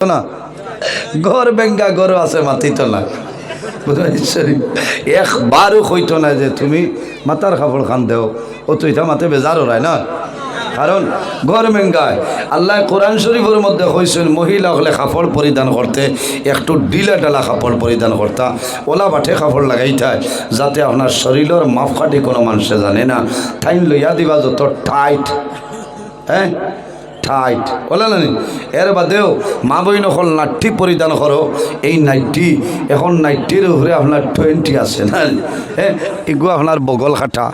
না ঘর বেঙ্গা গরু আছে মাতিত না একবারও কইতো না যে তুমি মাতার কাপড় খান দেও ও তুই তা মাতে বেজারও রায় না। কারণ ঘর বেঙ্গায় আল্লাহ কোরআন শরীফের মধ্যে কইছেন মহিলা হলে কাপড় পরিধান করতে একটু ঢিলা ঢালা কাপড় পরিধান করতা, ওলা বাঠে কাপড় লাগাইতায় যাতে আপনার শরীরের মাপকাঠি কোনো মানুষে জানে না। টাইম লইয়া দিবা যত টাইট, হ্যাঁ টাইট ওলা না। এর বাদেও মা বইন হল নাইটি পরিধান করো, এই নাইটি এখন নাইটির উপরে আপনার 20 আছে না, হ্যাঁ এগুলো আপনার বগল খাটা।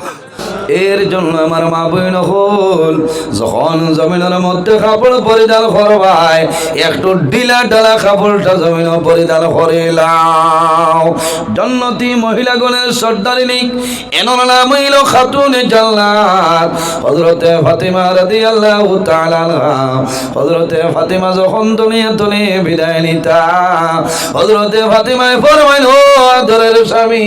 এর জন্য আমার মা বইন হল যখন জমিনের মধ্যে কাপড় পরিধান করবাই একটু ঢিলা ঢালা কাপড়টা জমিন পরিধান করিলাম। জন্নতি মহিলাগণের সর্দারিনী এনার নাম হইল খাতুনে জান্নাত হযরতে ফাতিমা রাদিয়াল্লাহু তাআলা আনহা। হযরতে ফাতিমা যখন দুনিয়া থেকে বিদায় নিতা হযরতে ফাতিমায় ফরমাইল, আদরের স্বামী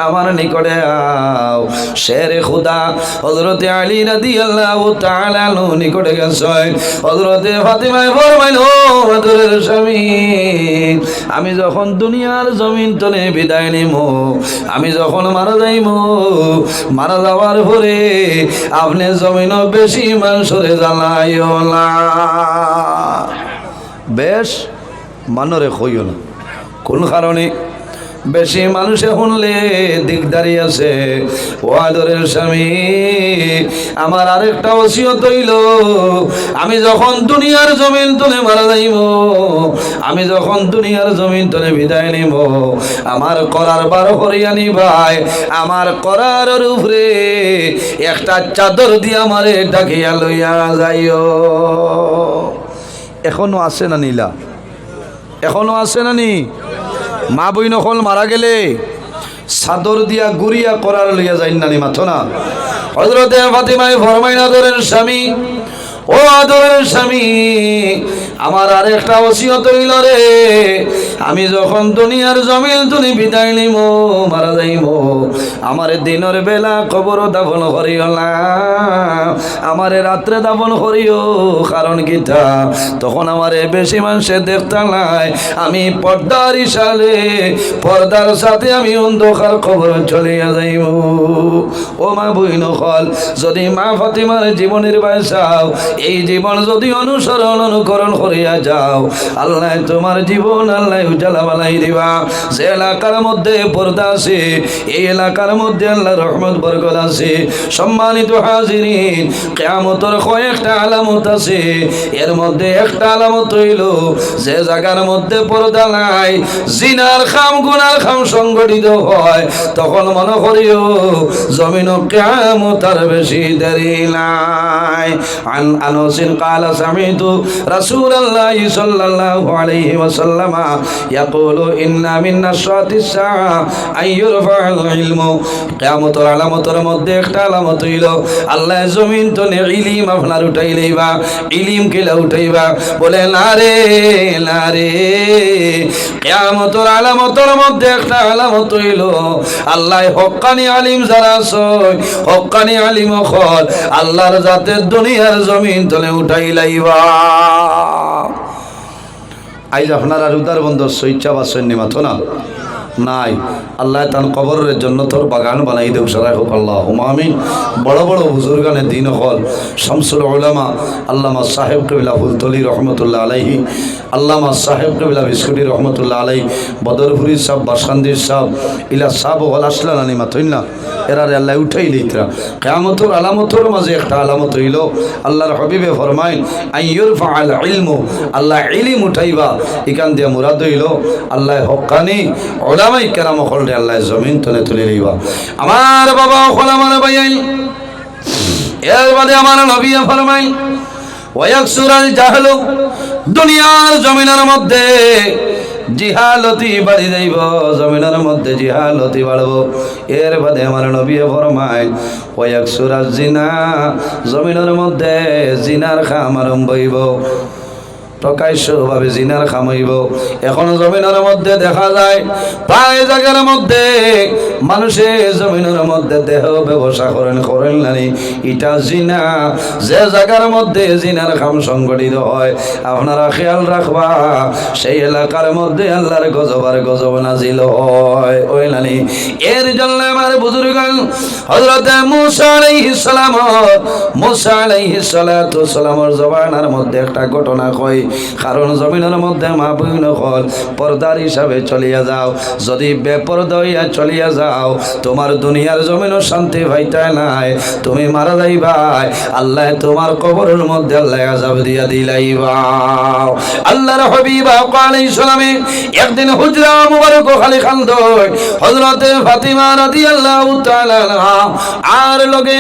আমার নিকটে আও। শেরে খুদা হযরতে আলী রাদিয়াল্লাহু তাআলা আনহু নিকটে গেছেন। হযরতে ফাতিমায় ফরমাইল, আদরের স্বামী আমি যখন দুনিয়ার জমিন তলে বিদায় নিব, আমি যখন মারা যাইব, মারা যাওয়ার পরে আপনি জমিন বেশি মানুষরে জ্বালাইও না। বেশ মানরে কইও না, কোন কারণে বেশি মানুষে শুনলে দিকদারি আছে। ও আদরের স্বামী আমার আরেকটা ওসিয়ত হইল, আমি যখন দুনিয়ার জমিন তলে মারা যাইব, আমি যখন দুনিয়ার জমিন তলে বিদায় নিব, আমার করার বার করিয়া নিবাই, আমার করার উপরে একটা চাদর দিয়ে আমারে ডাকিয়া লইয়া যাইও। এখনো আছে না নীলা? এখনো আছে না নি? মা বই নকল মারা গেলে চাদর দিয়া গুড়িয়া করার লইয়া যাই নানি মাথো না। হযরতে ফাতিমায় ফরমাইন, আদরের স্বামী ও আদরের স্বামী আমার আরেকটা ওসিয়ত হইল রে, আমি যখন দুনিয়ার জমিন তুলি বিদায় নিব, মারা যাইব, আমার দিনের বেলা কবর দাফন করিও না, আমার রাত্রে দাফন করিও। কারণ কিতা তখন আমার বেশি মানুষে দেখতা নাই, আমি পর্দার ইশালে পর্দার সাথে আমি অন্ধকার কবর চলিয়া যাইব। ও মা বইন হল যদি মা ফাতিমার জীবনের বাইসাও, এই জীবন যদি অনুকরণ করিয়া যাও, আল্লাহ তোমার জীবন আল্লাহ উজালা বানাই দিবা। যে এলাকার মধ্যে পর্দা আছে এই এলাকার মধ্যে আল্লাহর রহমত বরকত আছে। সম্মানিত হাজিরিন, কিয়ামতের কয়েকটা আলামত আছে, এর মধ্যে একটা আলামত হইল যে জায়গার মধ্যে পর্দা নাই, জিনার খাম গুনার খাম সংগঠিত হয়, তখন মনে করিও জমিন কিয়ামত আর বেশি দেরি নাই। আনসিন কালা সামিতু রাসূলুল্লাহি সাল্লাল্লাহু আলাইহি ওয়াসাল্লাম ইয়াকুলু ইন্না মিন আশরাতিস সাআ আইয়ুরফাল ইলমু। কিয়ামতের আলামতের মধ্যে একটা আলামত হইল আল্লাহ জমিন তলে ইলম আপনার উঠাই লইবা। ইলম কিলা উঠাইবা? বলে না রে না রে, কিয়ামতের আলামতের মধ্যে একটা আলামত হইল আল্লাহ হক্কানি আলিম যারা আছে, হক্কানি আলিম হল আল্লাহর জাতের দুনিয়ার জমিন তলে উঠাই লাইবা। আইজ আপনার আর উদার বন্ধর সইচ্ছা বাসেন নিমাথো না নাই। আল্লাহ তান কবরের জন্য তোর বাগান বানাই দেব সারাই হোক আল্লাহুম্মা আমিন। বড় বড় বুজুর্গানের দিন হল শামসুল উলামা আল্লামা সাহেব কবিলা ফুলতলি রহমতুল্লাহ আলাইহি, আল্লামা সাহেব কবিলা বিস্কুটি রহমতুল্লাহ আলাই, বদরপুরি সাহ, বাসকান্দির সাহ, ইলা সাহ হল আসলা নানি মাথইন না, এরারে আল্লাহ উঠাই লইতরা। কিয়ামতের আলামতের মাঝে একটা আলামত হইল আল্লাহর হাবিবে ফরমাইন আইয়ুরফাল ইলমু, আল্লাহ ইলম উঠাইবা। এখান দিয়ে মুরাদ হইল আল্লাহ হক্কানি উলামায়ে কেরাম হলরে আল্লাহ জমিন তলে তুলে লইবা। আমার বাবা হল আমার ভাইয়াইন, এর বাদে আমার নবী ফরমাইন ওয়ায়াকসুরাল জাহলু, দুনিয়ার জমিনের মধ্যে জিহালতি বাড়ি যাইব, জমিনের মধ্যে জিহালতি বাড়ব। এর বাদে আমার নবী ফরমাইন ওয়ায়াকসুরাজ জিনা, জমিনের মধ্যে জিনার খাম আরম্ভ হইব। প্রকাশ্যভাবে জিনার খামাইব। এখন জমিনের মধ্যে দেখা যায় প্রায় জায়গার মধ্যে মানুষে জমিনের মধ্যে দেহ ব্যবসা করেন নানি, এটা জিনা। যে জায়গার মধ্যে জিনার খাম সংগঠিত হয় আপনারা খেয়াল রাখবা সেই এলাকার মধ্যে আল্লাহর গজব নাজিল হয়। ওই নানি এর জন্য আমার বুজুর্গ হযরত মুসা আলাইহিস সালামের জবানের মধ্যে একটা ঘটনা কই, কারণ জমিনের মধ্যে মা বোন হল পর্দার হিসাবে চলিয়া যাও। যদি বেপরদা হইয়া চলিয়া যাও তোমার দুনিয়ার জমিনও শান্তি পাইতাই নাই, তুমি মারা যাইবাই। আল্লাহ তোমার কবরের মধ্যে আল্লাহ আযাব দিয়া দিলাইবা। আল্লাহর হাবিব আলাইহিস সালামে একদিন হুজরা মুবারক খালি খান্দয় হযরত ফাতিমা রাদিয়াল্লাহু তাআলা আর লগে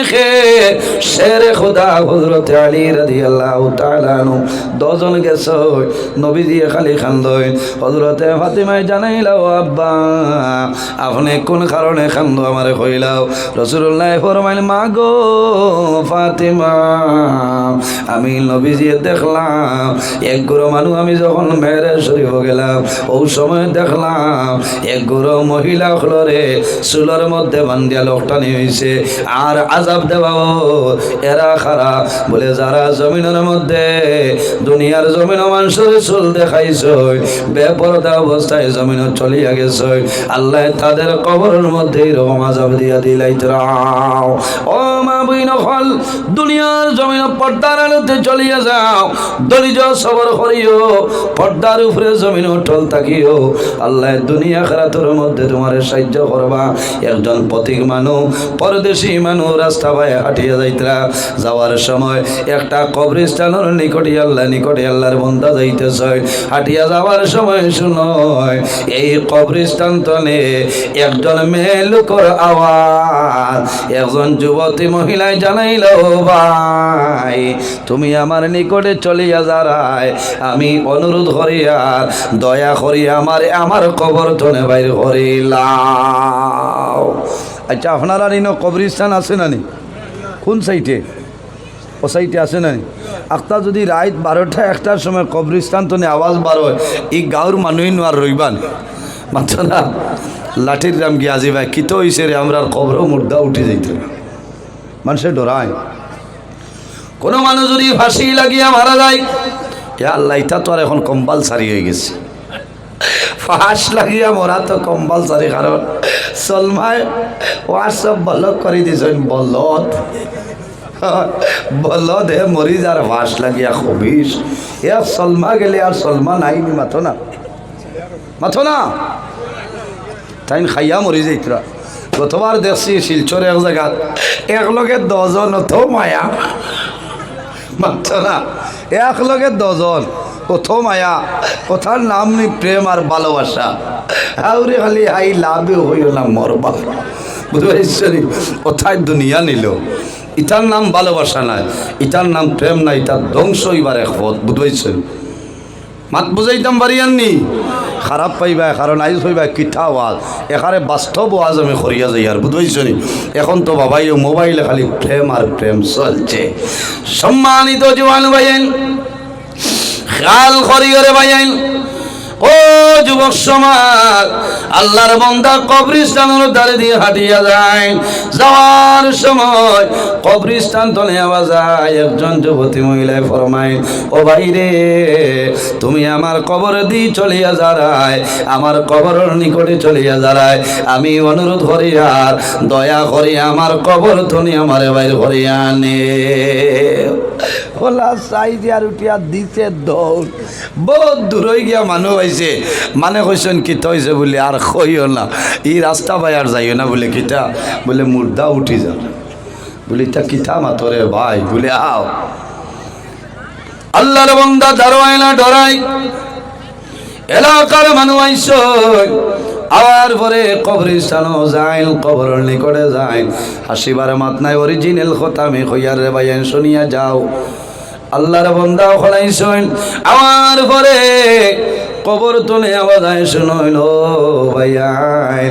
শেরে খোদা হযরত আলী রাদিয়াল্লাহু তাআলা দুজন গেছে নবীজি খালি খান্দয়। হযরত ফাতিমায় জানাইলাও আব্বা আপনি কোন কারণে খান্দো আমারে কইলাও। রাসূলুল্লাহ ফরমাইল মা গো ফাতিমা আমি নবীজি দেখলাম এক গুরু মানুষ, আমি যখন মেরাজ শরীফ গেলাম ওই সময় দেখলাম এক গুরু মহিলা হলরে চুলের মধ্যে বান্ধিয়া লোকটানি হয়েছে আর আযাব দেওয়াও এরা খারাপ বলে যারা জমিনের মধ্যে দুনিয়ার জমিন মানুষের চুল দেখাইছ বেপরদা অবস্থায় জমিন চলিয়া গেছ আল্লাহ তাদের কবরের মধ্যে এরকম আযাব দিয়া দিলাইতরাও। ও মা বইন হল দুনিয়ার জমিন পর্দার আলোতে চলিয়া যাও, ধৈর্য সবর করিও, পর্দার উপরে জমিন টল থাকিও। আল্লাহ দুনিয়া খেরাতের মধ্যে তোমার সাহায্য করবা। একজন পথিক মানুষ পরদেশী মানুষ রাস্তা পায়ে হাঁটিয়া যাইতরা, যাওয়ার সময় একটা কবরস্থানের নিকটে আল্লাহর বান্দা যাইতেছে। হাঁটিয়া যাওয়ার সময় শুনয় এই কবরস্থান তলে একজন মেয়ে লোকের আওয়াজ। একজন যুবতী মহিলায় জানাইল ভাই তুমি আমার নিকটে চলিয়া যারায় আমি অনুরোধ করিয়া দয়া করিয়া আমার কবর তনে বাইর করিলাম। আচ্ছা আপনারা নিন কবরস্থান আছে না নি? কোন সাইটে? ও সাইটে আছে না নি? আখতা যদি রাত 12টা 1টার সময় কবরস্থান তো আওয়াজ বার হয় এই গাঁর মানুষ আর রইবান মাত্র না লাঠির রাম গিয়ে আজি ভাই কিতো হয়েছে রে আমরা কবর মুর্দা উঠে যাইতে মানুষের ডরায়। কোনো মানুষ যদি ফাঁসি লাগিয়া মারা যায় আল্লাহ এটা তো আর এখন কম্পালসারি হয়ে গেছে। ফাঁস লাগিয়া মরা তো কম্পালসারি, কারণ সলমায় হোয়াটসঅ্যাপ বলক করে দিয়েছেন বলদ হে মরি যার ফাঁস লাগিয়া খবিস এ সলমা গেলে আর সলমা নাইনি মাথো না তাই খাইয়া মরি যাইতরা। গতবার দেখছি শিলচর এক জায়গা একলগে 10 জন তো মায়া মাত্র না একলগে 10 জন কত মায়া, কথার নাম নি প্রেম আর ভালোবাসা। আউরে খালি আই লাভে হইল না মরবা বুঝতে কোথায় দুনিয়া নিল। ইটার নাম ভালোবাসা নাই, ইটার নাম প্রেম নাই, ইটার ধ্বংস হইবার এক পথ বুঝতে মাত বুঝাইতাম পারিয়াননি খারাপ পাইবা, কারণ আইজ হইবা কিঠা ওয়াজ এখানে বাস্তব ওয়াজ আমি করিয়া যাই আর বুঝতে। এখন তো বাবাই মোবাইলে খালি প্রেম আর প্রেম চলছে। সম্মানিত জওয়ান ভাইয়েন খেয়াল করিও ভাইয়েন, ও যুবক সমাজ আল্লাহর বান্দা কবরস্থানের ধারে দিয়ে হাঁটিয়া যায়, যাওয়ার সময় কবরস্থান তো নেওয়া যায়। একজন যুবতী মহিলায় ফরমায় ও ভাই রে তুমি আমার কবর দিয়ে চলিয়া যারায়, আমার কবরের নিকটে চলিয়া যারায়, আমি অনুরোধ করি আর দয়া করি আমার কবর তুমি আমার বাইর করিয়া আনে। খোলা সাইজে আর উঠিয়া দিছে দৌড়, বহুত দূর হয়ে গিয়া মানুষ হয়েছে মানে কইছেন কিতা হয়েছে বলে আর কইও না, এই রাস্তা ভাই আর যাইও না বলে কিতা বলে মুর্দা উঠি যা বলে তা কিতা মাতরে ভাই বলে আও। আল্লাহর বান্দা দাঁড়ায় না ডরাই, এলাকার মানুষ আইস আবার পরে কবরস্থানও যায়, কবরের নিকটে যায়, হাসিবার মাত নাই অরিজিনাল কথা আমি কইয়ার রে ভাই শুনিয়া যাও। আল্লাহর বান্দা খলাইছেন আবার পরে কবর তলে আওয়াজ আয় শুনইল ভাইয়াই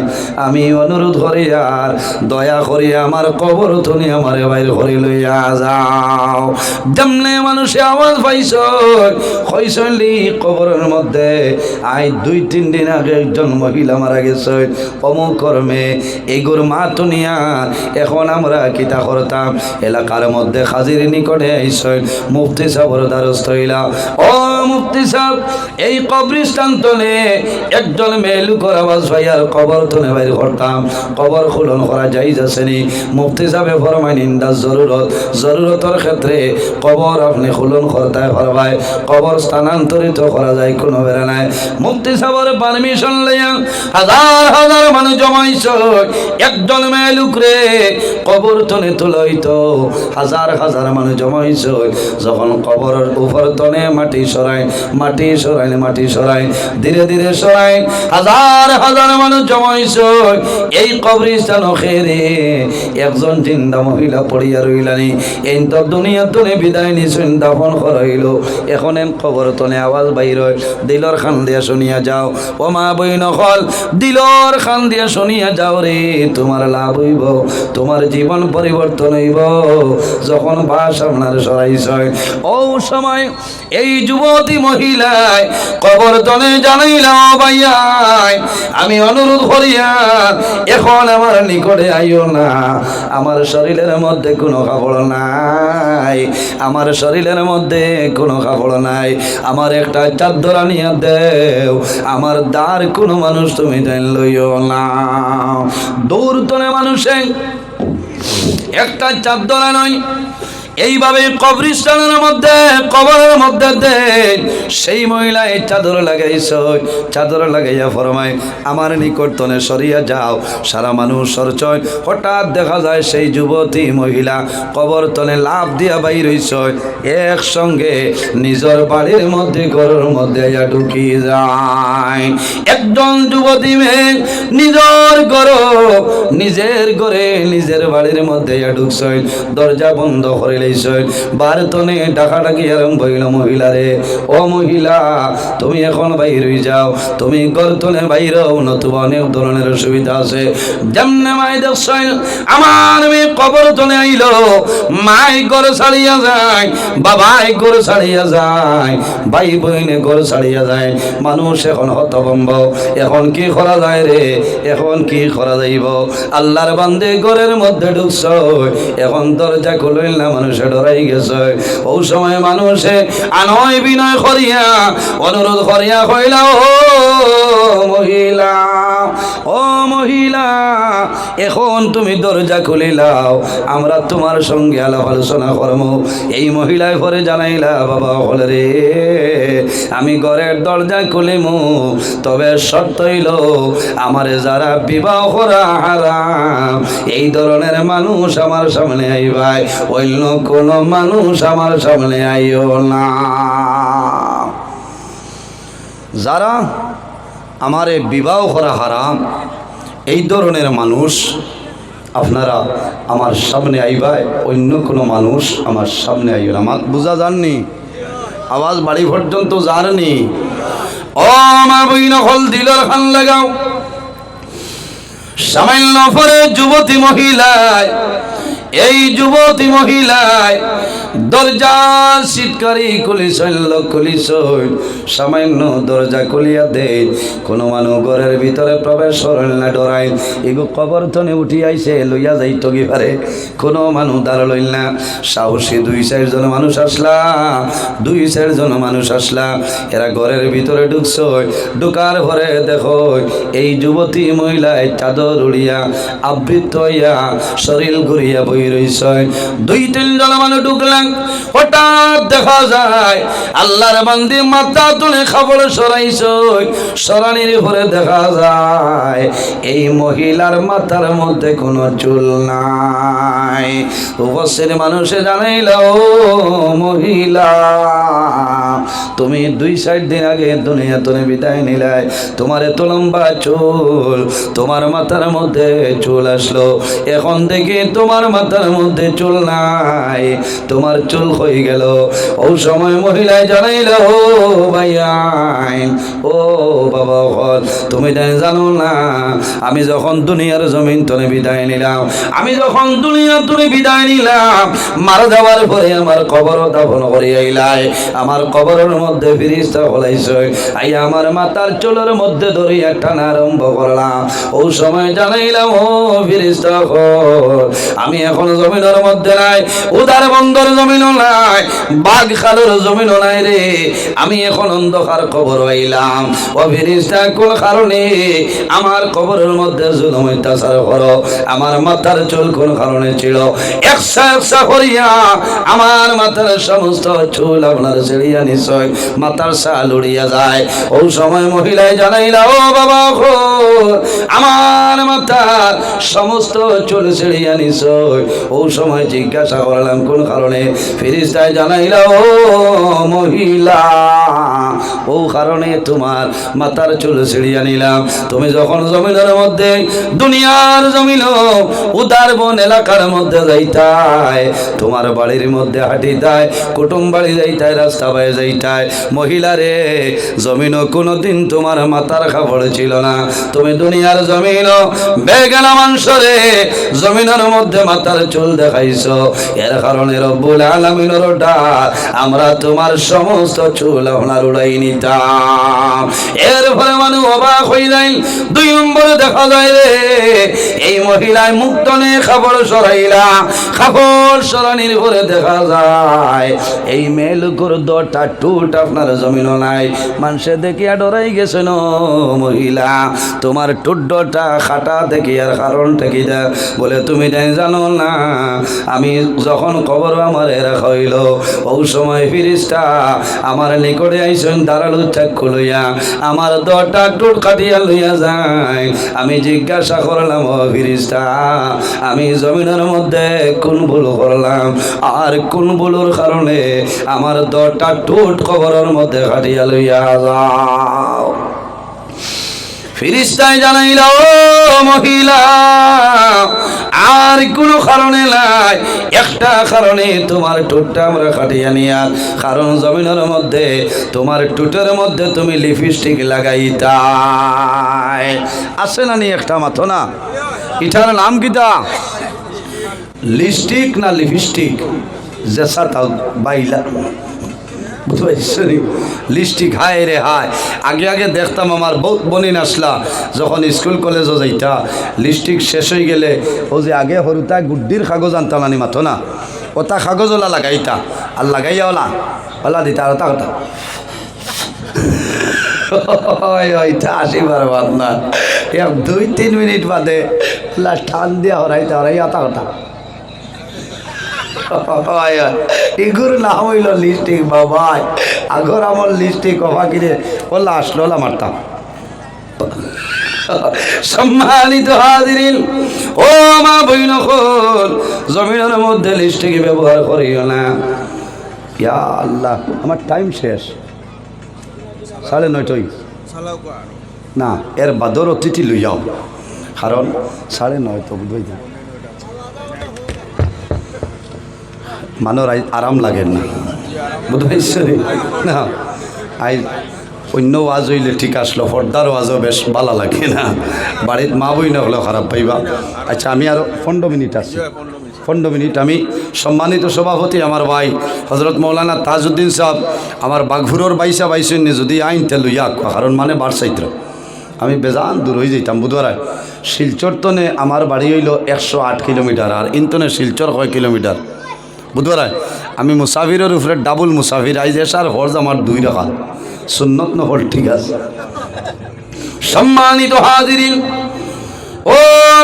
আমি অনুরোধ করি আর দয়া করি আমার কবর তলে আমারে বাইর করে লইয়া যাও। যেমনে মানুষে আওয়াজ পাইছ কইসলি কবরের মধ্যে আই 2-3 দিন আগে একজন মহিলা মারা গেছে অমুক কর্মে এগুর মা তুনিয়া এখন আমরা কিতা করতাম এলাকার মধ্যে হাজির নিকটে আইসই মুফতি সাহেবের দ্বারস্থ হইলা। ও মুফতি সাহেব এই কবরস্থান তলে একজন মেয়ে লোকের আওয়াজ ভাইয়ার কবর তলে বাইর করতাম কবর খুলন করা যাইজ আসেনি? মুফতি সাহেবে ফরমাই নিন্দা জরুরতের ক্ষেত্রে কবর আপনি খুলন করতে পারবাই, কবর স্থানান্তরিত করা যায় কোনো বেড়া নাই। মুফতি সাহেবের পারমিশন লইয়া হাজার হাজার মানুষ জমাইছ একজন মেয়ে লোকরে কবর তলে তুলইতো হাজার হাজার মানুষ জমাইছ। যখন কবরের উপর তনে মাটি সরাই ধীরে ধীরে সরাই হাজার হাজার মানুষ জমাইছ এই কবরস্থান খেরে একজন জিন্দা মহিলা পড়িয়া রইলানি। এই তো দুনিয়া তনে বিদায় নিছেন দাফন করাইল। এখন কবর তনে আওয়াজ বাইর হয় দিলর খান দিয়া শুনিয়া যাও। ও মা বই নকল দিলর খান দিয়া শুনিয়া যাও রে, তোমার লাভ হইব, তোমার জীবন পরিবর্তন হইব যখন বাস আপনার সরাইছ। ও সময় এই যুবতী মহিলায় কবর তলে জানাইলাম ভাইয়াই আমি অনুরোধ করিয়া এখন আমার নিকটে আইও না, আমার শরীরের মধ্যে কোনো কাপড় নাই, আমার শরীরের মধ্যে কোনো কাপড় নাই, আমার একটা চাদর আনিয়া দেও, আমার দ্বার কোনো মানুষ তুমি দেন লইও না। দূর তলে মানুষে একটা চাদর নয় এইভাবে কবরস্থানের মধ্যে কবরের মধ্যে দেন সেই মহিলা এই চাদর লাগাইছ, চাদর লাগাইয়া ফরমায় আমার নিকটতনে সরিয়া যাও। সারা মানুষ সরচয় হঠাৎ দেখা যায় সেই যুবতী মহিলা কবর তনে লাভ দিয়া বাইর হইছ একসঙ্গে নিজের বাড়ির মধ্যে ঘরের মধ্যে ঢুকি যায়। একজন যুবতী মেয়ে নিজের ঘরে নিজের বাড়ির মধ্যে ঢুকছ দরজা বন্ধ করিলে বারতনে ডাকাডাকি আরম্ভ হইল মহিলারে, ও মহিলা তুমি এখন বাইর হয়ে যাও, তুমি গর্তনে বাইরেও নতুবা অনেক ধরনের অসুবিধা আছে। যেমনে মাই দেখছেন আমার মেয়ে কবর তলে আইল, মাই ঘর ছাড়িয়া যায়, বাবাই ঘর ছাড়িয়া যায়, ভাই বইনে ঘর ছাড়িয়া যায়, মানুষ এখন হতভম্ব। এখন কি করা যায় রে, এখন কি করা যাইব? আল্লাহর বান্দে ঘরের মধ্যে ঢুকছ এখন দরজা খুলইল না, মানুষ ডরাই গেছে। ও সময় মানুষে আনয় বিনয় করিয়া অনুরোধ করিয়া কইলা ও মহিলা এখন তুমি দরজা খুলিলাও, আমরা তোমার সঙ্গে আলাপ আলোচনা করব। এই মহিলায় পরে জানাইলা বাবা বলে রে আমি ঘরের দরজা খুলিমু, তবে শর্ত হইল আমারে যারা বিবাহ করা হারাম এই ধরনের মানুষ আমার সামনে আইবাই, অন্য কোন মানুষ আমার সামনে আইও না। যারা আমারে বিবাহ করা হারাম এই ধরনের মানুষ আপনারা আমার সামনে আইবাই, অন্য কোনো মানুষ আমার সামনে আইও না। মাত বুঝা যাননি? আওয়াজ বাড়ি পর্যন্ত জাননি? ও মা বই নকল দিলর খান লাগাও। সামান্য পরে যুবতী মহিলায় এই যুবতী মহিলায় দরজা সিটকারি খুলিস সামান্য দরজা খুলিয়া দেয়, কোনো মানুষ ঘরের ভিতরে প্রবেশ করেন না, ডরাই এগো কবর তনে উঠি আইছে লইয়া যাইত কি পারে, কোনো মানুষ দাঁড় লইল না। সাহসী 2-4 জন মানুষ আসলা, এরা ঘরের ভিতরে ঢুকছ, ঢুকার পরে দেখো এই যুবতী মহিলায় চাদর উড়িয়া আবৃত হইয়া শরীর ঘুরিয়া বই রইছ। 2-3 জন মানুষ ঢুকলাম, হঠাৎ দেখা যায় আল্লাহর বান্দি মাথা তুলে খাবার সরাইছ, সরানির পরে দেখা যায় এই মহিলার মাথার মধ্যে কোনো চুল নাই। উপস্থিত মানুষে জানাইল ও মহিলা তুমি 2-4 দিন আগে দুনিয়া তনে বিদায় নিলাই, তোমার এত লম্বা চুল, তোমার মাথার মধ্যে চুল আসলো, এখন দেখি তোমার মাথার মধ্যে চুল নাই, তোমার চুল হয়ে গেল। ও সময় মহিলায় জানাইল ও ভাইয়াই ও ও বাবা হল তুমি জানো না আমি যখন দুনিয়ার জমিন তনে বিদায় নিলাম, আমি যখন দুনিয়া তুমি বিদায় নিলাম, মারা যাওয়ার পরে আমার কবর দাফন করে আইলাই, আমার কবরের মধ্যে ফিরিস্তা হলাইছে, আই আমার মাথার চুলের মধ্যে ধরিয়া টানা আরম্ভ করলাম। ও সময় জানাইলাম ও ফিরিস্তা আমি এখন জমিনের মধ্যে নাই, উদার বন্দর জমিনও নাই, বাঘ খালের জমিনও নাই রে, আমি এখন অন্ধকার কবর আইলাম। ও ফিরিস্তা কোন কারণে আমার কবরের মধ্যে জুলুম অত্যাচার করো, আমার মাথার চুল কোন কারণে ছিল, একশা একশা করিয়া আমার মাথার সমস্ত চুল আপনার ছেড়িয়া নিশ্চয় মাথার শাল উড়িয়া যায়। ও সময় মহিলায় জানাইলা ও বাবা আমার মাথার সমস্ত চুল ছেড়িয়া নিশ্চয়। ও সময় জিজ্ঞাসা করলাম কোন কারণে, ফিরিস্তায় জানাইলা ও মহিলা ও কারণে তোমার মাথার চুল ছিড়িয়া নিলাম। তুমি যখন জমিনের মধ্যে দুনিয়ার জমিন উদার বন এলাকার মধ্যে যাইতাই, তোমার বাড়ির মধ্যে হাঁটিতায়, কুটুম বাড়ি যাইতায়, রাস্তা বাই যাইতায়, মহিলা রে জমিনও কোনোদিন তোমার মাথার খাবার ছিল না, তুমি দুনিয়ার জমিন বেগানা মাংস রে জমিনের মধ্যে মাথার চুল দেখাইছ, এর কারণে রব্বুল আলামিনের ডাক আমরা তোমার সমস্ত চুল আপনার উড়াই নিতাম। এরপরে মানুষ অবাক হয়ে যায়। দুই নম্বরে দেখা যায় রে এই মহিলায় মুক্তনে খাবার সরাইলা, খাবার সরানির পরে দেখা যায় এই মেলুকুর দটা টুট আপনার জমিন নাই, মানুষে দেখিয়া ডরাই গেছে ন মহিলা তোমার টুডটা খাটা দেখি আর কারণটা কি দা বলে তুমি জানো না আমি যখন কবর আমার রাখা হইল ওই সময় ফিরিস্তা আমার নিকটে আইসেন দাঁড়ালো চাক্ষু লইয়া আমার দটা টুট কাটিয়া লইয়া যায়। আমি জিজ্ঞাসা করলাম ও ফিরিস্তা আমি জমিনের মধ্যে কোন ভুল করলাম আর কোন ভুলের কারণে আমার দটা টুট কবরের মধ্যে কাটিয়া লইয়া যাও। ফিরিস্তায় জানাইল ও মহিলা আর কোনো কারণে নাই, একটা কারণে তোমার টুটটা আমরা কাটিয়া নিয়া, কারণ জমিনের মধ্যে তোমার টুটের মধ্যে তুমি লিপস্টিক লাগাইতাই আছে না নি একটা মাথো না, এটার নাম কিতা লিপস্টিক না লিপস্টিক জেসা তাও বাইলা লিপস্টিক হায় রে হায়। আগে আগে দেখতাম আমার বহুত বনিন আসলা যখন স্কুল কলেজও যাইতা লিপস্টিক শেষ হয়ে গেলে ও যে আগে সরুতা গুড্ডির কাগজ আনতাম আনি মাথো না ওটা কাগজ ওলা লাগাইতা আর লাগাইয়া ওলা ওলা দিতা আর ওটা ওটা ওইটা আসিবার বাদ না 2-3 মিনিট বাদে টান দিয়া হরাইতা হরাই ওটা ওটা এগুর নাম হইল লিপস্টিক বাবা। আগর আমার লিপস্টিক অবা কিরে বললা আসলো মারতাম। সম্মানিত হাজিরিন ও মা বইন জমিনের মধ্যে লিপস্টিক ব্যবহার করিও না। ইয়া আল্লাহ আমার টাইম শেষ 9:30 না এর বাদর অতিথি লই যাও কারণ 9:30 তো বুঝাই যায় মানুষ আরাম লাগে না বুঝতে না। আই অন্য ওয়াজ হইলে ঠিক আসলো পর্দার ওয়াজও বেশ ভালো লাগে না, বাড়ির মা বই না হলেও খারাপ পাইবা। আচ্ছা আমি আরও 15 মিনিট আছি 15 মিনিট আমি সম্মানিত সভাপতি আমার ভাই হজরত মৌলানা তাজউদ্দিন সাহেব আমার বাঘুরোর বাইসা বাইসেননি যদি আইনতে লইয়া কারণ মানে বারসাইত্র আমি বেজান দূর হয়ে যেতাম বুধবার শিলচর তনে আমার বাড়ি হইল 108 কিলোমিটার আর ইন্তনে শিলচর কয় কিলোমিটার বুধবার আমি মুসাফিরের উপরে ডাবল মুসাফির আইজ এসার হজ আমার 2 টাকা সুন্নত নহল ঠিক আছে। সম্মানিত হাজিরিন ও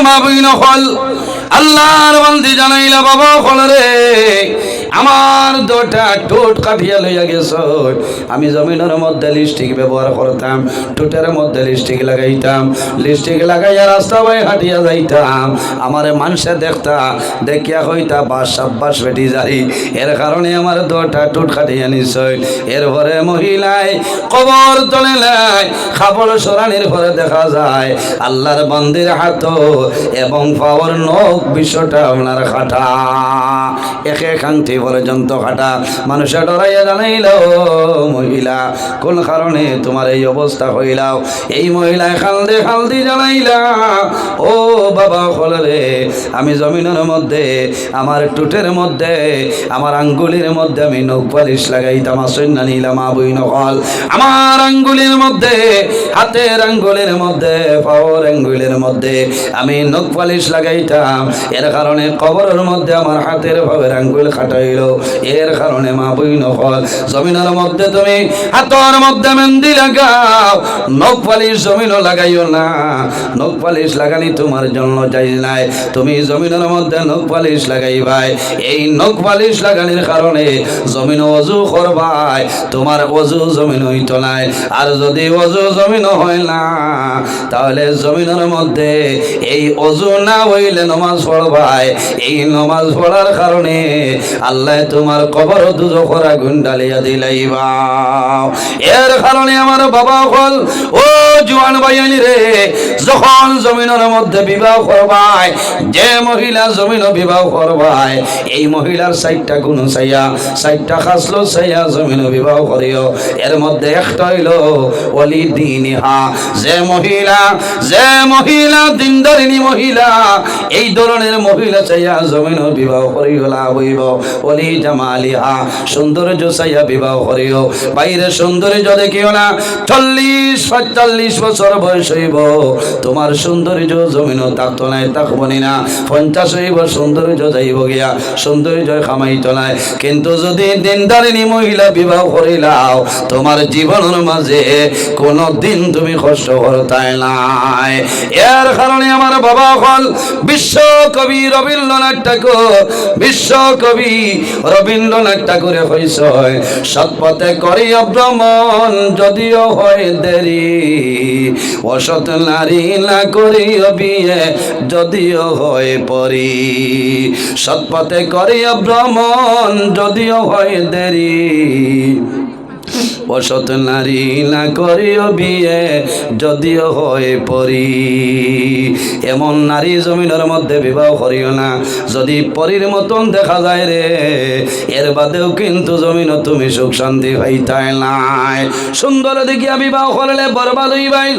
মা বইন হল আল্লাহর বান্দি জানাইলা বাবা হল রে আমার দুটা ঠোঁট কাটিয়া লইয়া গেছ। আমি জমিনের মধ্যে লিপস্টিক ব্যবহার করতাম, ঠোঁটের মধ্যে লিপস্টিক লাগাইতাম, লিপস্টিক লাগাইয়া রাস্তা বাই হাঁটিয়া যাইতাম। আমার মানুষে দেখতা দেখিয়া হইতা বাস সাব্বাস বেটি যাই, এর কারণে আমার দুটা ঠোঁট কাটিয়া নিশ্চয়। এরপরে মহিলায় কবর তলে লাই খাবল সরানির পরে দেখা যায় আল্লাহর বান্দির হাত এবং পাওয়ার নখ বিশ্বটা আপনার খাটা, একে খাংটি পর্যন্ত খাটা। মানুষে ডরাইয়া জানাইল, মহিলা কোন কারণে তোমার এই অবস্থা হইলাও? এই মহিলায় খালদে খালদি জানাইলা, ও বাবা হলরে, আমি জমিনের মধ্যে আমার টুটের মধ্যে আমার আঙ্গুলের মধ্যে আমি নখ পালিশ লাগাইতাম। আসেন না নিলাম আবুই নকল, আমার আঙ্গুলের মধ্যে, হাতের আঙ্গুলের মধ্যে, পাওয়ার আঙ্গুলের মধ্যে আমি নখ পালিশ লাগাইতাম। এর কারণে কবরের মধ্যে আমার হাতের পাওয়ার আঙ্গুল খাটাইল। এর কারণে মা বই নকল, জমিনের মধ্যে তুমি হাতের মধ্যে মেহেন্দি লাগাও, নখ পালিশ জমিনও লাগাইও না। নখ পালিশ লাগানি তোমার জন্য যাই নাই, তুমি জমিনের মধ্যে নখ পালিশ লাগাইবাই। এই নখ পালিশ লাগানির কারণে জমিন অজু করবাই, তোমার অজু জমিন হইত নাই। আর যদি অজু জমিন হয় না, তাহলে জমিনের মধ্যে এই অজু না হইলে নমাজ পড়বাই। এই নমাজ পড়ার কারণে আল্লাহ তোমার কবর দুজখের আগুন ডালিয়া দিলাইবা। এর কারণে আমার বাবা হল, ও জোয়ান ভাইয়ানি রে, যখন জমিনের মধ্যে বিবাহ করবাই, যে মহিলা জমিন বিবাহ করবাই, এই মহিলার সাইটটা গুণ চাইয়া, সাইটটা খাসলো চাইয়া জমিন বিবাহ করিও। এর মধ্যে একটা হইল ওলি দিনিহা, যে মহিলা দিনদারিনী মহিলা, এই ধরনের মহিলা চাইয়া জমিন বিবাহ করিও লাভ হইব। ওলি জামালিহা, সৌন্দর্য চাইয়া বিবাহ করিও। বাইরে সৌন্দর্য দেখিও না, 40-45 বছর বয়স হইব, তোমার সৌন্দর্য জমিনও থাকতো নাই, থাকবনি না। 50 হইব, সৌন্দর্য যাইব গিয়া, সৌন্দর্য খামাইতো নাই। কিন্তু যদি দিনদারিনী মহিলা বিবাহ করিলাও, তোমার জীবনের মাঝে কোনো দিন তুমি কষ্ট করতাই নাই। এর কারণে আমার বাবা হল বিশ্বকবি রবীন্দ্রনাথ ঠাকুর, বিশ্বকবি রবীন্দ্রনাথ ঠাকুরে হইছে, সৎপথে করিয়া ভ্রমণ যদিও হয় দেরি, অসৎ নারী না করিও বিয়ে যদিও হয় পরি। সৎপথে করিয়া ভ্রমণ যদিও হয় দেরি, অসৎ নারী না করিও বিয়ে যদিও হয় পরি। এমন নারী জমিনের মধ্যে বিবাহ করিও না, যদি পরীর মতন দেখা যায় রে, এর বাদেও কিন্তু জমিনও তুমি সুখ শান্তি পাইতাই নাই। সুন্দর দেখিয়া বিবাহ করলে বরবাদ হইবাই।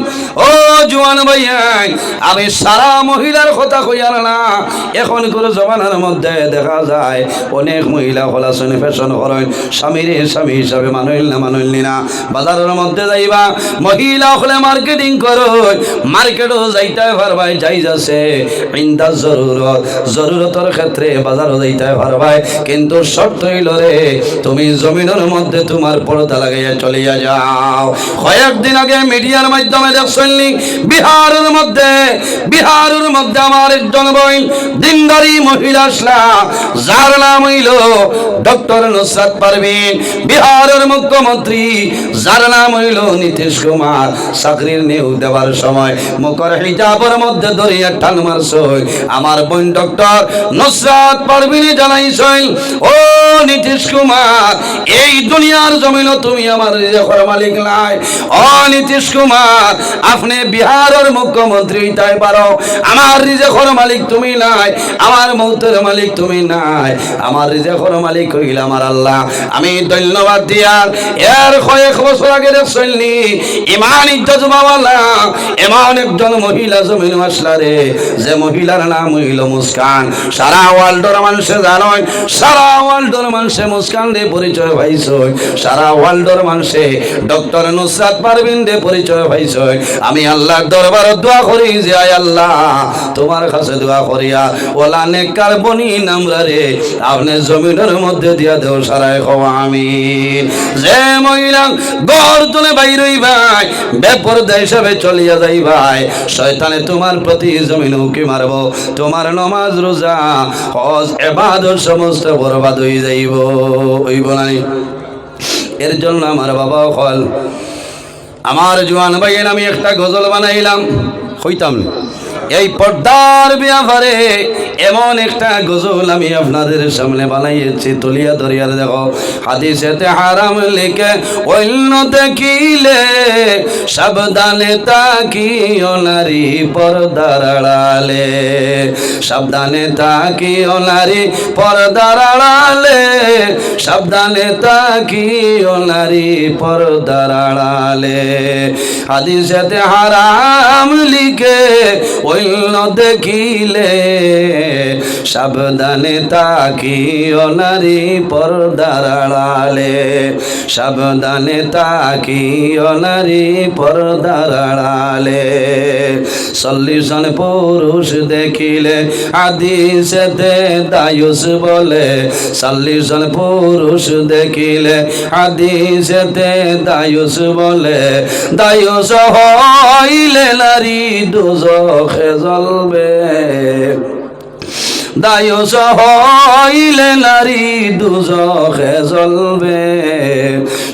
ও জোয়ান ভাইয়াই, আমি সারা মহিলার কথা কইয়ার না, এখন করে জমানার মধ্যে দেখা যায় অনেক মহিলা খোলাসনি ফ্যাশন করেন, স্বামীর স্বামী হিসাবে মানুষ না মানুষ না। বাজারের মধ্যে যাইবা, মহিলা হলে মার্কেটিং করো, মার্কেটও যাইতে পারবাই, যাই যাচ্ছে ইন্দা জরুরতের ক্ষেত্রে বাজারও যাইতে পারবাই। কিন্তু শর্ত হইল রে, তুমি জমিনের মধ্যে তোমার পর্দা লাগাইয়া চলিয়া যাও। কয়েকদিন আগে মিডিয়ার মাধ্যমে দেখছনি, বিহারের মধ্যে আমার একজন বোন দিনদারি মহিলা আসলা, যার নাম হইল ডক্টর নুসরাত পারভিন, বিহারের মুখ্যমন্ত্রী, যার নাম হইল নীতিশ কুমার। চাকরির নিয়োগ দেওয়ার সময় মুখর হিজাবের মধ্যে ধরিয়া টান মারছই। আমার বোন ডক্টর নুসরাত পারভিন জানাইছেন, ও নীতিশ কুমার, এই দুনিয়ার জমিন তুমি আমার রিজেকের মালিক নাই। ও নীতিশ কুমার, আপনি বিহারের মুখ্যমন্ত্রী তাই পারো, আমার রিজেকের মালিক তুমি নাই, আমার মৌতের মালিক তুমি নাই, আমার রিজেকের মালিক হইল আমার আল্লাহ। আমি ধন্যবাদ দিয়ার এর কয়েক বছর আগে দেখছনি, ইমান ইজ্জত বাওয়ালা এমন একজন মহিলা জমিন আসলা রে, যে মহিলার নাম হইল মুস্কান। সারা ওয়ার্ল্ডের মানুষে জানেন, সারা ওয়ার্ল্ডের মানুষে মুস্কান রে পরিচয় পাইছ, সারা ওয়ার্ল্ডের মানুষে ডক্টর নুসরাত পারভিন রে পরিচয় পাইছ। আমি আল্লাহর দরবারে দোয়া করি যে আয় আল্লাহ, তোমার কাছে দোয়া করিয়া ওলা নেককার বনি নামরা রে আপনি জমিনের মধ্যে দিয়া দেও, সারাই খাওয়া আমিন। যে মহিলা গড় তুলে বাইর হইবাই, বেপরদা হিসাবে চলিয়া যাইবাই, শয়তানে তোমার প্রতি জমিন উকি মারব, তোমার নমাজ রোজা হজ ইবাদত সমস্ত বরবাদ হয়ে যাইব, হইব না? এর জন্য আমার বাবা হল, আমার জোয়ান ভাইয়ের আমি একটা গজল বানাইলাম, হইতাম না এই পর্দার ব্যাপারে এমন একটা গজল আমি আপনাদের সামনে বানাইয়েছি, তুলিয়া ধরিয়া দেখো। হাদিসেতে হারাম লিখে অন্য দেখিলে সাবধানে তাকিও নারী পর্দার আড়ালে, সাবধানে তাকিও নারী পর্দার আড়ালে, সাবধানে তাকিও নারী পর্দার আড়ালে। হাদিসেতে হারাম লিখে অন্য দেখিলে, সাবধানে তাকিও নারী পর্দার আড়ালে, সাবধানে তাকিও নারী পর্দার আড়ালে। 40 জন পুরুষ দেখিলে হাদিসেতে দায়ুস বলে, 40 জন পুরুষ দেখিলে হাদিসেতে দায়ুস বলে, দায়ুস হইলে নারী দুজখে জ্বলবে, দায়ুস হইলে নারী দুজখে জ্বলবে।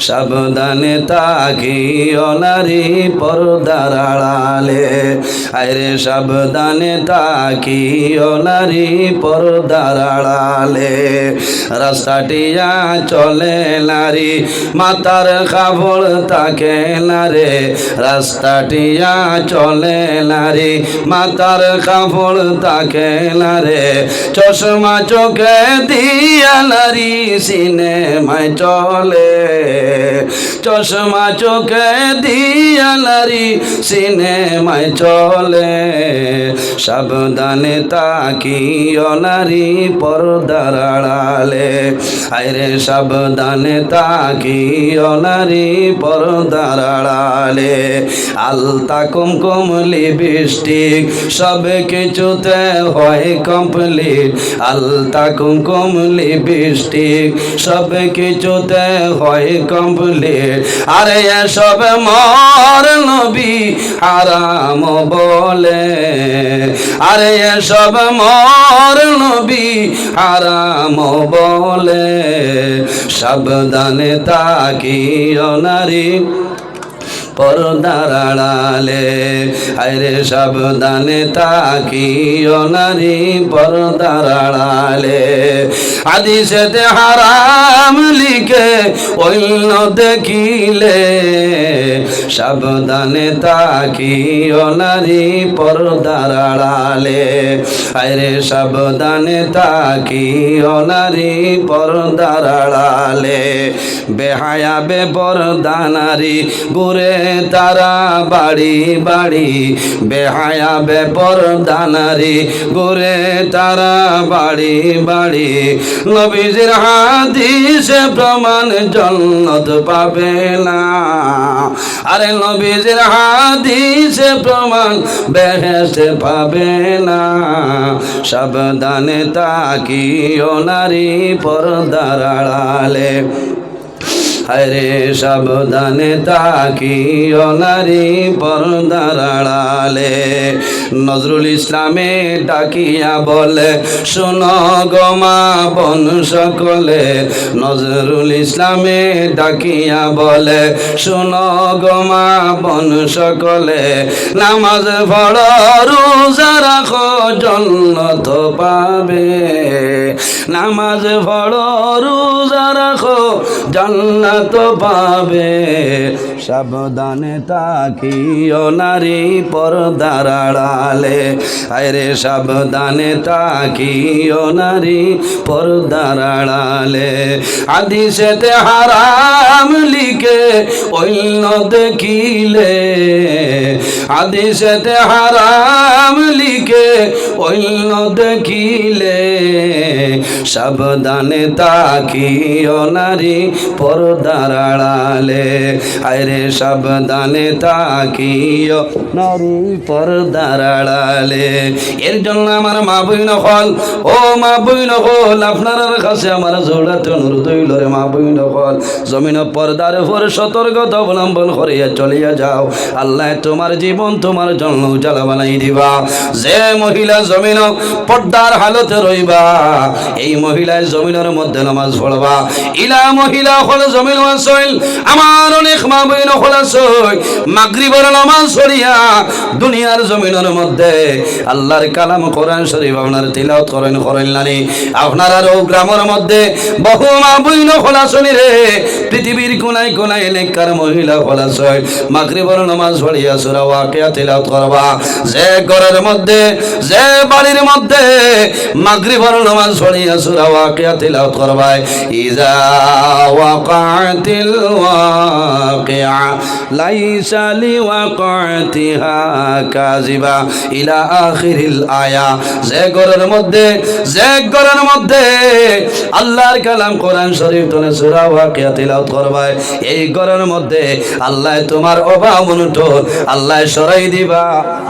সাবধানে তাকিও নারী পর্দার আড়ালে, আরে সাবধানে তাকিও নারী পর্দার আড়ালে। রাস্তাটিয়া চলে নারী মাতার কাপড় তাকে না রে, রাস্তাটিয়া চলে নারী মাতার কাপড় তাকে না রে। চশমা চোখে দিয়া নারী সিনেমায় চলে, চশমা চোখে দিয়া নারী সিনেমায় চলে। সাবধানে তাকিও নারী পর্দার আড়ালে, আরে সাবধানে তাকিও নারী পর্দার আড়ালে। আলতা কুমকুম লিপস্টিক সব কিছুতে হয় কমপ্লিট, আলতা কুমকুম লিপস্টিক সব কিছুতে হয় কমপ্লিট। আরে এসব মর নবী হারাম বলে, আরে এসব মর নবী হারাম বলে। সাবধানে তাকিও নারী পর্দার আড়ালে, আরে সাবধানে তাকিও নারী পর্দার আড়ালে। হাদিসেতে হারাম লিখে অন্য দেখিলে, সাবধানে তাকিও নারী পর্দার আড়ালে, আরে সাবধানে তাকিও নারী পর্দার আড়ালে। বেহায়া বেপরদা নারী ঘুরে তারা বাড়ি বাড়ি, বেহায়া বেপরদা নারী ঘুরে তারা বাড়ি বাড়ি। নবীজির হাদিসে প্রমাণ জান্নাত পাবে না, আরে নবীজির হাদিসে প্রমাণ বেহেশতে পাবে না। সাবধানে তাকিও নারী পর্দার আড়ালে, আরে সাবধানে তাকিও নারী পর্দার আড়ালে। নজরুল ইসলামে ডাকিয়া বলে শোনো গো মা বোন সকলে, নজরুল ইসলামে ডাকিয়া বলে শোনো গো মা বোন সকলে। নামাজ পড়ো রোজা রাখো জান্নাত পাবে, নামাজ পড়ো রোজা রাখো জান্নাত পাবে। সাবধানে তাকিও নারী পর্দার আড়ালে, আরে সাবধানে তাকিও নারী পর্দার আড়ালে। হাদিসেতে হারাম লিখে অন্য দেখিলে, হাদিসেতে হারাম লিখে অন্য দেখিলে। সাবধানে তাকিও নারী পর্দার আড়ালে, আরে সাবধানে তাকিও নারী পর্দার আড়ালে। এর জন্য আমার মা বইন হল, ও মা বইন হল, আপনার কাছে আমার জোড়াতে অনুরোধ হইল রে মা বইন হল, জমিন পর্দার উপর সতর্কতা অবলম্বন করিয়া চলিয়া যাও। আল্লাহ তোমার তোমার জীবন তোমার জন্য উজালা বানাই দিবা। যে মহিলা জমিন পর্দার হালতে রইবা, এই মহিলায় জমিনের মধ্যে নামাজ পড়বা। ইলা মহিলা হল জমিন আসল, আমার অনেক মা বোন হল আসল মাগরিবের নামাজ পড়িয়া দুনিয়ার জমিনের মধ্যে আল্লাহর কালাম কোরআন শরীফ আপনার তিলাওয়াত করেন নানি। আপনার আরো গ্রামের মধ্যে বহু মা বোন হল আসল রে, পৃথিবীর কোনায় কোনায় নেককার মহিলা হল আসল মাগরিবের নামাজ পড়িয়া সূরা ওয়াকিয়া তিলাওয়াত করবা। যে ঘরের মধ্যে যে বাড়ির মধ্যে মাগরিবের নামাজ পড়িয়া সূরা ওয়াকিয়া তিলাওয়াত করবা, ইজা ওয়াকাতিল ওয়াকিয়া লাইসা লিওয়াকাতিহা কাযিবা ইলা আখিরিল আয়া। যে ঘরের মধ্যে আল্লাহর কালাম কোরআন শরীফ তনে সূরা ওয়াকিয়া তিলাওয়াত করবা, এই ঘরের মধ্যে আল্লাহ তোমার অভাব অনটন আল্লাহ সরাই দিবা,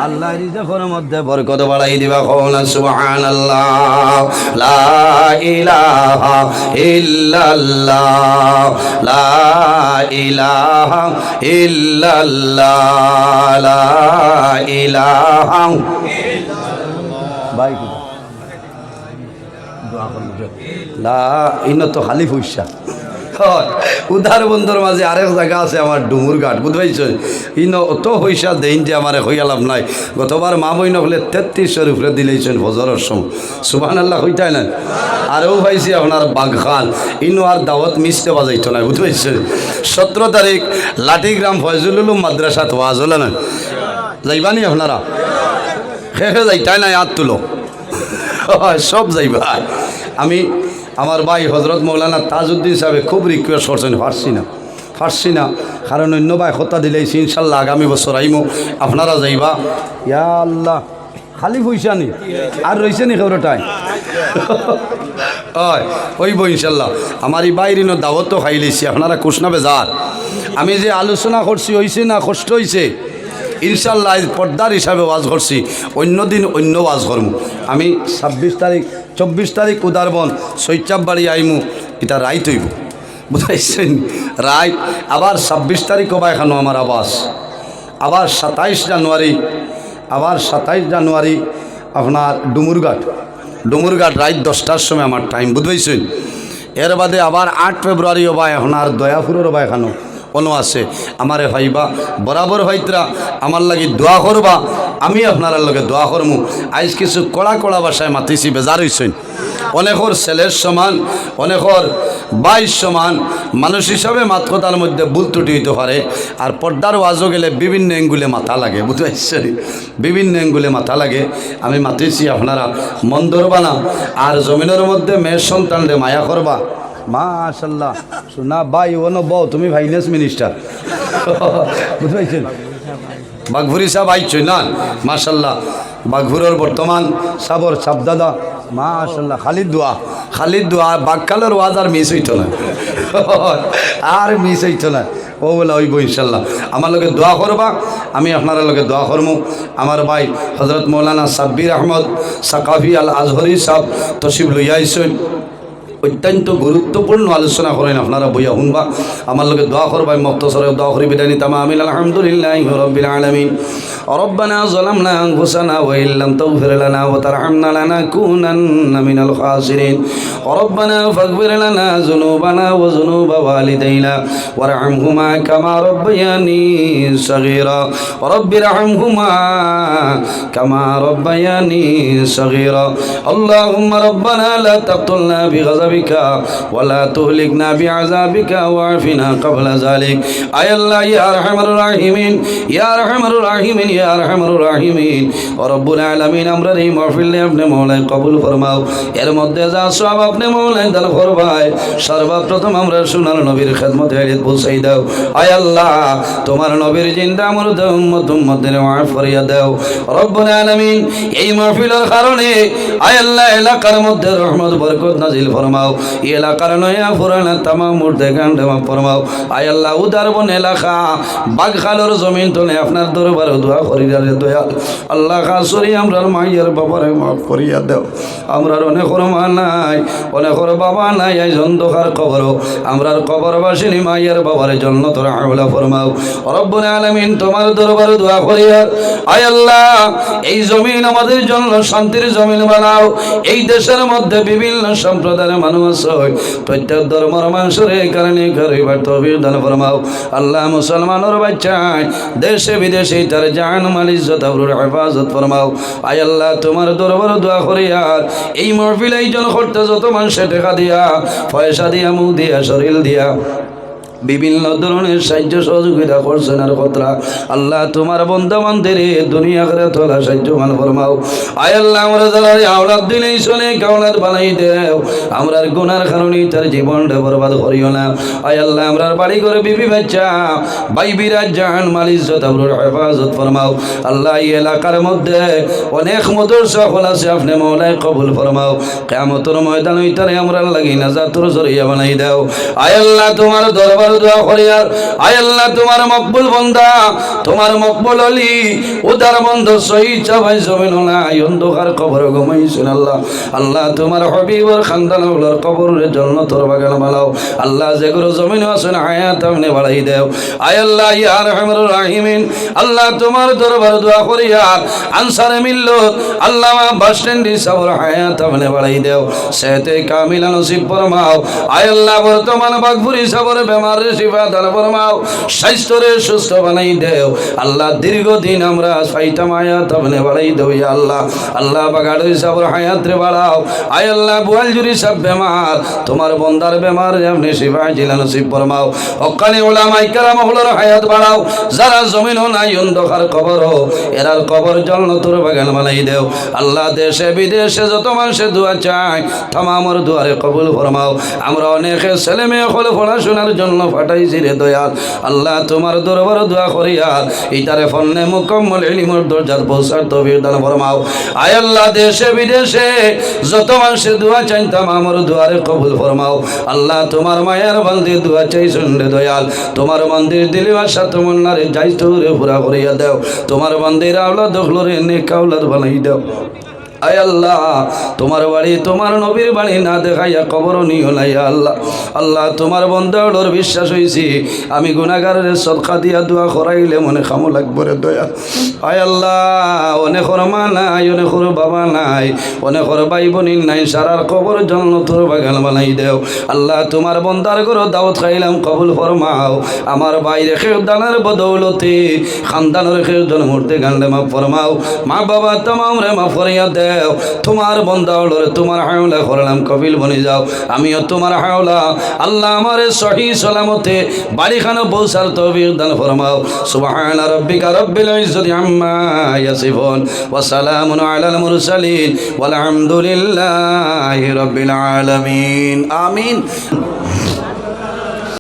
আল্লাহ রিজকের মধ্যে বরকত বাড়াই দিবা। কওনা সুবহানাল্লাহ, লা ইলাহা ইল্লাল্লাহ, লা ইলাহা ইল্লাল্লাহ, লা ইলাহা ভাই দোয়া করুন লা ইন্ন তো খালি পয়সা। উদার বন্ধুর মাঝে আরেক জায়গা আছে আমার ডুমুর ঘাট, বুঝতে পারছ? ইন অত পয়সা দেন যে আমার হইয়া লাভ নাই। গতবার মা বই নহলে 3300 উপরে দিলেছেন ফজরের সময়, সুবহানাল্লাহ হইতাই না। আরও পাইছি আপনার বাগখান, ইনো আর দাওয়াত মিশতে বাজাইতো না, বুঝতে পারছেন? 17 তারিখ লাঠিগ্রাম ফয়জুল উলুম মাদ্রাসাত ওয়াজ হলো না, যাইবানি আপনারা? হে যাইতাই নাই, হাত তুলো, সব যাইবা। আমি আমার ভাই হজরত মৌলানা তাজউদ্দিন সাহেব খুব রিকোয়েস্ট করছেন, পারছি না কারণ অন্য ভাই হত্যা দিলেছি। ইনশাল্লাহ আগামী বছর আইমো, আপনারা যাইবা। ইয়া আল্লাহ, খালি পয়সা নি আর রয়েছে নি খবরটাই ওইব ইনশাল্লাহ। আমার এই বাইরিনো দাওয়াতও খাই লইছি, আপনারা কুশনা বেজার। আমি যে আলোচনা করছি হয়েছে না কষ্ট হয়েছে, ইনশাল্লাহ পর্দার হিসাবে ওয়াজ করছি, অন্য দিন অন্য ওয়াজ করবো। আমি 26 তারিখ 24 তারিখ উদারবন সৈচাব বাড়ি আইমু, এটা রাইত হইব, বুঝাইছেন? রাইত আবার 26 তারিখ হবা এখানো আমার আবাস, আবার 27 জানুয়ারি আপনার ডুমুরঘাট রাইত 10টার সময় আমার টাইম, বুঝাইছেন? এর বাদে আবার 8 ফেব্রুয়ারি হবা আপনার দয়াপুরের হবা এখানো কোনো আছে। আমারে ভাইবা বরাবর ভাইতরা আমার লাগি দোয়া করবা, আমি আপনার লগে দোয়া করমু। আজ কিছু কড়া ভাষায় মাতিছি, বেজার হইছেন। অনেকর ছেলের সমান, অনেকর বাইশ সমান মানুষ হিসাবে মাত কথার মধ্যে ভুল ত্রুটি হইতে পারে। আর পর্দার ওয়াজও গেলে বিভিন্ন অ্যাঙ্গুলে মাথা লাগে, বুঝতে পারছেন? বিভিন্ন অ্যাঙ্গুলে মাথা লাগে। আমি মাতিছি আপনারা মন ধরবা না, আর জমিনের মধ্যে মেয়ের সন্তানরে মায়া করবা। মাশাল্লাহ শোনা ভাই ও বউ, তুমি ফাইন্যান্স মিনিস্টার, বুঝতে পারছেন? বাঘভুরি সাহেব আইছই না, মাশাল্লাহ। বাঘভুরের বর্তমান সাবর সাবদাদা, মাশাল্লাহ। খালিদ দোয়া বাঘকালের ওয়াজ আর মিস হইত না, ও বলে হইব ইনশাল্লাহ। আমার লগে দোয়া করবা, আমি আপনার লগে দোয়া করবো। আমার ভাই হজরত মৌলানা সাব্বির আহমদ সাকাফি আল আজহরি সাহেব তশিফ লইয়া আইসেন, অত্যন্ত গুরুত্বপূর্ণ আলোচনা করেন, আপনারা বইয়া শুনবা। আমার লগে দোয়া করবা, মুক্তসরে দোয়া করি বিদায় নিতাম। আমিন আলহামদুলিল্লাহি রাব্বিল আলামিন। রব্বানা যালামনা আনফুসানা ওয়া ইল্লাম তাগফির লানা ওয়া তারহামনা লানাকুনান্না মিনাল খাসিরিন। রব্বানা ফাগফির লানা যুনুবানা ওয়া যুনুবা ওয়ালিদাইনা ওয়ারহামহুমা কামা রাব্বায়ানি সাগীরা। রব্বিরহামহুমা কামা রাব্বায়ানি সাগীরা। আল্লাহুম্মা রব্বানা লা তাকতুলনা বিগযাবিকা ওয়া লা তুহলিকনা বিআযাবিকা ওয়া'ফিনা ক্বাবলা যালিক। আয় আল্লাহ ইয়া আরহামার রাহিমিন, ইয়া আরহামার রাহিমিন, ইয়া আরহামার রাহিমিন। ও রব্বুল আলামিন, আমরা এই মাহফিল আপনি মওলাই কবুল ফরমাও। এর মধ্যে যা সওয়াব আপনি মওলাই দান ফরমায়। সর্বপ্রথম আমরা সোনার নবীর খেদমতে হাজির পৌঁছাই দাও। আয় আল্লাহ, তোমার নবীর জিন্দা মুর্দা উম্মতের মাফ করিয়া দাও রব্বুল আলামিন। এই মাহফিলের কারণে আয় আল্লাহ এলাকার মধ্যে রহমত বরকত নাজিল ফরমাও। ফরমাও এই এলাকার নয়া পুরানা তামাম মুর্দে গান্ডে মাফ ফরমাও আয় আল্লাহ উদারবন এলাকা বাগখালোর জমিন তলে আপনার দরবারে দোয়া করিয়া রে দয়াল আল্লাহ খাসরি আমরার মাইয়ের বাবারে মাফ করিয়া দেও আমরার অনেকর মা নাই অনেকর বাবা নাই এই অন্ধকার কবর আমরার কবরবাসিনী মাইয়ের বাবারে জান্নাতুল আলা ফরমাও রব্বুল আলামিন তোমার দরবারে দোয়া করিয়া আয় আল্লাহ এই জমিন আমাদের জন্য শান্তির জমিন বানাও এই দেশের মধ্যে বিভিন্ন সম্প্রদায়ের মানুষ আছে প্রত্যেক ধর্মের মানুষের এই কারণে করিবার তৌফিক দান ফরমাও আল্লাহ মুসলমানের বাচ্চায় দেশে বিদেশে তার জান মাল ইজ্জত আবরুর হেফাজত ফরমাও আয় আল্লাহ তোমার দরবারে দোয়া করিয়া এই মাহফিল আয়োজন করতে যত মানুষে টাকা দিয়া পয়সা দিয়া মুখ দিয়া শরীর দিয়া বিভিন্ন ধরনের সাহায্য সহযোগিতা করছেন আর কথা আল্লাহ তোমার বন্ধু বান্ধবী দুনিয়া করে তোলা সাহায্য মান ফরমাও আয় আল্লাহ আমরা যারা আওলাদ দিলেই চলে কাওলাদ বানাই দেও আমরার গুনার কারণে তার জীবনটা বরবাদ করিও না আয় আল্লাহ আমরার বাড়ি করে বিবি বাচ্চা ভাই বিরাজ জান মাল ইজ্জত আবরুর হেফাজত ফরমাও আল্লাহ এই এলাকার মধ্যে অনেক মাদ্রাসা খোলা আছে আপনি মওলায় কবুল ফরমাও কিয়ামতের ময়দান হইতারে আমরা লাগি নাজাতুর জরিয়া বানাই দাও আয় আল্লাহ তোমার দরবার দোয়া করিয়ার আয় আল্লাহ তোমার মকবুল বান্দা তোমার মকবুল আলী উদার বন্ধু শহীদ সবাই জমিন নাই অন্ধকার কবর ঘুমাইছেন আল্লাহ আল্লাহ তোমার হবিবর খানদানগুলোর কবরের জন্য তোর বাগান বানাও আল্লাহ যেগুলো জমিন আছেন হায়াত আপনি বাড়াই দেও আয় আল্লাহ ইয়া আরহামুর রাহিমিন আল্লাহ তোমার দরবার দোয়া করিয়ার আনসারে মিল্লত আল্লাহ বাস স্ট্যান্ডে সবর হায়াত আপনি বাড়াই দেও সেতে কামিলা নসিব ফরমাও আয় আল্লাহ বর্তমান বাগপুরি সবর বেমার শিফা দান ফরমাও স্বাস্থ্যরে সুস্থ বানাই দেও আল্লাহ দীর্ঘদিন আমরা সাইতাম হায়াত আপনি বাড়াই দেও ইয়া আল্লাহ আল্লাহ বাগাড়ি সবর হায়াত রে বাড়াও আয় আল্লাহ বুয়ালজুরি সব বেমার তোমার বন্দার বেমার আপনি শিফা জিলা নসিব ফরমাও হক্কানি উলামায়ে কেরাম হলোর হায়াত বাড়াও যারা জমিন নাই অন্ধকার কবর এরার কবর জান্নাতুর বাগান বানাই দেও আল্লাহ দেশে বিদেশে যত মানুষে দোয়া চায় তামামর দুয়ারে কবুল ফরমাও আমরা অনেকে ছেলে মেয়ে হলে পড়াশোনার জন্য ফাটাইছি রে দয়াল আল্লাহ তোমার দরবার দোয়া করিয়া ইতারে ফন্নে মুকম্মল ইলমের দরজাত পৌঁছার তৌফিক দান ফরমাও আয় আল্লাহ দেশে বিদেশে যত মানুষে দোয়া চাই তামামর দুয়ারে কবুল ফরমাও আল্লাহ তোমার মায়ের বান্দি দোয়া চাই শুনলে দয়াল তোমার মন্দির দিলি আশা তোমার নারে যাই তোরে পুরা করিয়া দেও তোমার বান্দির আওলাদ দখলরে নেক আওলাদ বানাই দেও আয় আল্লাহ তোমার বাড়ি তোমার নবীর বাড়ি না দেখাইয়া কবর নিও নাই আল্লাহ আল্লাহ তোমার বন্দাওর বিশ্বাস হইছি আমি গুনাহগারের সদকা দিয়া দোয়া করাইলে মনে খামো লাগবে রে দয়া আয় আল্লাহ অনেকর মা নাই অনেকর বাবা নাই অনেকর ভাই বোন নাই সারার কবর জান্নাতুর বাগান বানাই দেও আল্লাহ তোমার বন্দার ঘর দাওয়াত খাইলাম কবুল ফরমাও আমার ভাই রেখে দানার বদৌলতে খানদান রেখে জন্মতে গান্ডে মাফ ফরমাও মা বাবা तमाम রে মাফ করিয়া দে তোমার বন্দা হলো তোমার হাওলা করলাম কবিল বনে যাও আমিও তোমার হাওলা আল্লাহ আমারে সহি সালামতে বাড়িখানে পৌঁছার তৌফিক দান ফরমাও সুবহান রাব্বিকা রব্বিল ইজ্জতি আম্মা ইয়াসিফুন ওয়া সালামুন আলাল মুরসালিন ওয়াল হামদুলিল্লাহি রাব্বিল আলামিন আমিন।